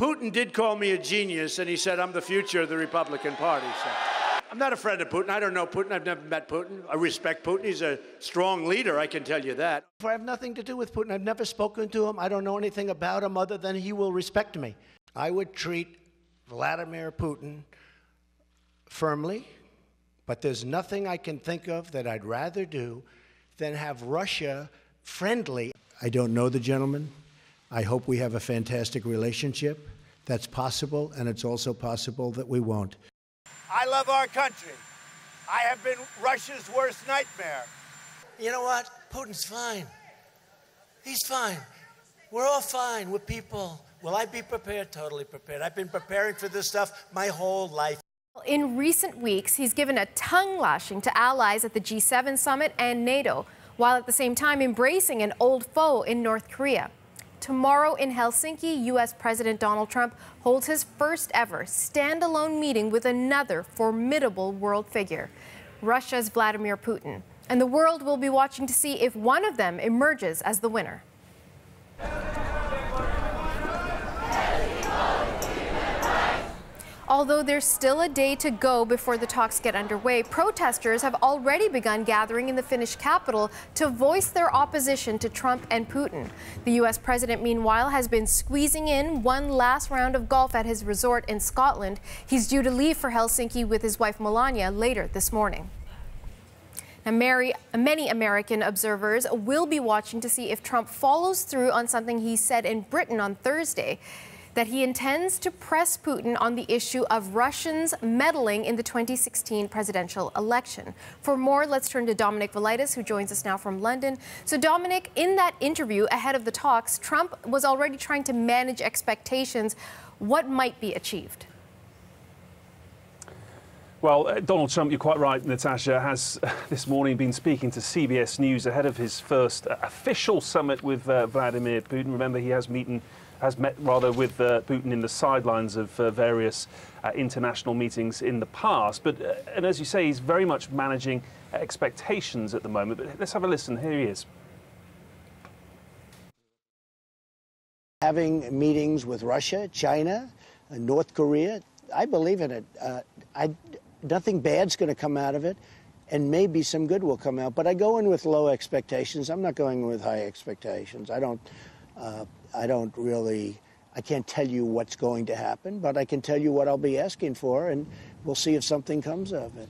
Putin did call me a genius, and he said I'm the future of the Republican Party. So I'm not a friend of Putin. I don't know Putin. I've never met Putin. I respect Putin. He's a strong leader, I can tell you that. I have nothing to do with Putin. I've never spoken to him. I don't know anything about him other than he will respect me. I would treat Vladimir Putin firmly, but there's nothing I can think of that I'd rather do than have Russia friendly. I don't know the gentleman. I hope we have a fantastic relationship. That's possible, and it's also possible that we won't. I love our country. I have been Russia's worst nightmare. You know what? Putin's fine. He's fine. We're all fine. We're people. Will I be prepared? Totally prepared. I've been preparing for this stuff my whole life. In recent weeks, he's given a tongue-lashing to allies at the G7 summit and NATO, while at the same time embracing an old foe in North Korea. Tomorrow in Helsinki, U.S. President Donald Trump holds his first ever standalone meeting with another formidable world figure, Russia's Vladimir Putin. And the world will be watching to see if one of them emerges as the winner. Although there's still a day to go before the talks get underway, protesters have already begun gathering in the Finnish capital to voice their opposition to Trump and Putin. The U.S. president, meanwhile, has been squeezing in one last round of golf at his resort in Scotland. He's due to leave for Helsinki with his wife Melania later this morning. Now, many American observers will be watching to see if Trump follows through on something he said in Britain on Thursday, that he intends to press Putin on the issue of Russians meddling in the 2016 presidential election. For more, let's turn to Dominic Velitis, who joins us now from London. So, Dominic, in that interview ahead of the talks, Trump was already trying to manage expectations. What might be achieved? Well, Donald Trump, you're quite right, Natasha, has this morning been speaking to CBS News ahead of his first official summit with Vladimir Putin. Remember, he has met with Putin in the sidelines of various international meetings in the past. But, and as you say, he's very much managing expectations at the moment. But let's have a listen. Here he is. Having meetings with Russia, China, North Korea, I believe in it. Nothing bad's going to come out of it, and maybe some good will come out. But I go in with low expectations. I'm not going with high expectations. I can't tell you what's going to happen, but I can tell you what I'll be asking for, and we'll see if something comes of it.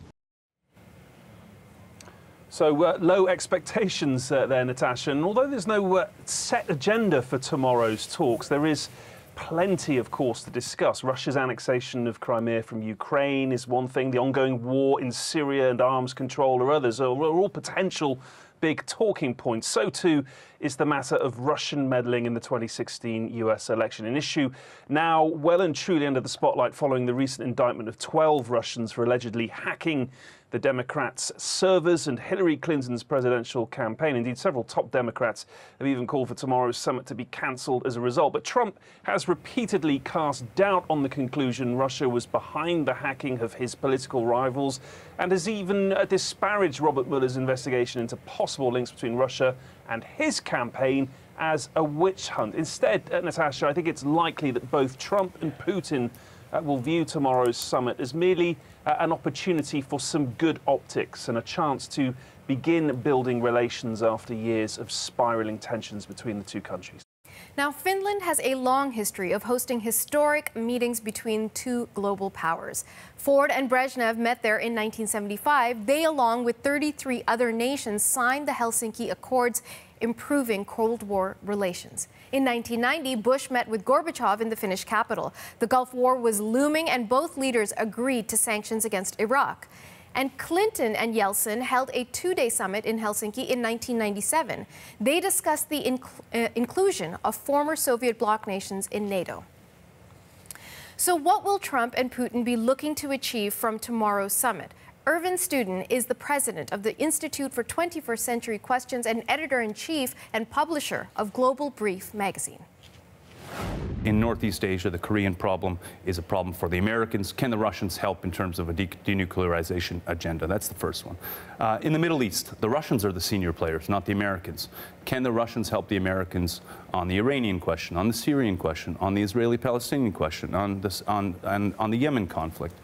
So low expectations there, Natasha. And although there's no set agenda for tomorrow's talks, there is plenty, of course, to discuss. Russia's annexation of Crimea from Ukraine is one thing. The ongoing war in Syria and arms control are others. Are all potential big talking points. So too is the matter of Russian meddling in the 2016 US election, an issue now well and truly under the spotlight following the recent indictment of 12 Russians for allegedly hacking the Democrats' servers and Hillary Clinton's presidential campaign. Indeed, several top Democrats have even called for tomorrow's summit to be cancelled as a result. But Trump has repeatedly cast doubt on the conclusion Russia was behind the hacking of his political rivals, and has even disparaged Robert Mueller's investigation into possible links between Russia and his campaign as a witch hunt. Instead, Natasha, I think it's likely that both Trump and Putin will view tomorrow's summit as merely an opportunity for some good optics and a chance to begin building relations after years of spiraling tensions between the two countries. Now, Finland has a long history of hosting historic meetings between two global powers. Ford and Brezhnev met there in 1975. They, along with 33 other nations, signed the Helsinki Accords, improving Cold War relations. In 1990, Bush met with Gorbachev in the Finnish capital. The Gulf War was looming, and both leaders agreed to sanctions against Iraq. And Clinton and Yeltsin held a two-day summit in Helsinki in 1997. They discussed the inclusion of former Soviet bloc nations in NATO. So what will Trump and Putin be looking to achieve from tomorrow's summit? Irvin Studin is the president of the Institute for 21st Century Questions and editor-in-chief and publisher of Global Brief magazine. In Northeast Asia, the Korean problem is a problem for the Americans. Can the Russians help in terms of a denuclearization agenda? That's the first one. In the Middle East, the Russians are the senior players, not the Americans. Can the Russians help the Americans on the Iranian question, on the Syrian question, on the Israeli-Palestinian question, on the Yemen conflict?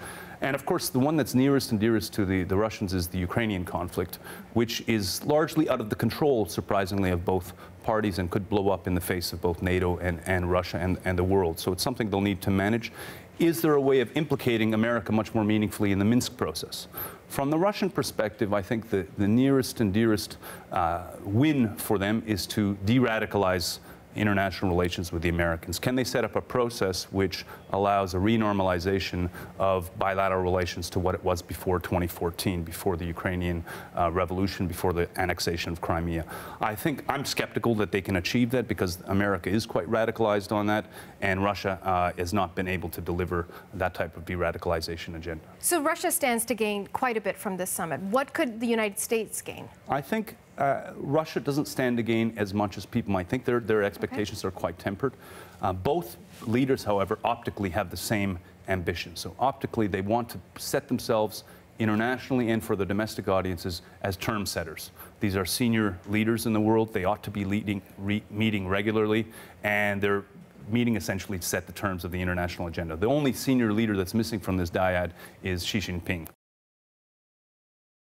And of course, the one that's nearest and dearest to the Russians is the Ukrainian conflict, which is largely out of the control, surprisingly, of both parties and could blow up in the face of both NATO and Russia and the world. So it's something they'll need to manage. Is there a way of implicating America much more meaningfully in the Minsk process? From the Russian perspective, I think the nearest and dearest win for them is to de-radicalize international relations with the Americans. Can they set up a process which allows a renormalization of bilateral relations to what it was before 2014, before the Ukrainian revolution, before the annexation of Crimea? I think I'm skeptical that they can achieve that because America is quite radicalized on that, and Russia has not been able to deliver that type of de-radicalization agenda. So Russia stands to gain quite a bit from this summit. What could the United States gain? I think Russia doesn't stand to gain as much as people might think. Their expectations are quite tempered. Both leaders, however, optically have the same ambition. So optically, they want to set themselves internationally and for the domestic audiences as term setters. These are senior leaders in the world. They ought to be meeting regularly, and they're meeting essentially to set the terms of the international agenda. The only senior leader that's missing from this dyad is Xi Jinping.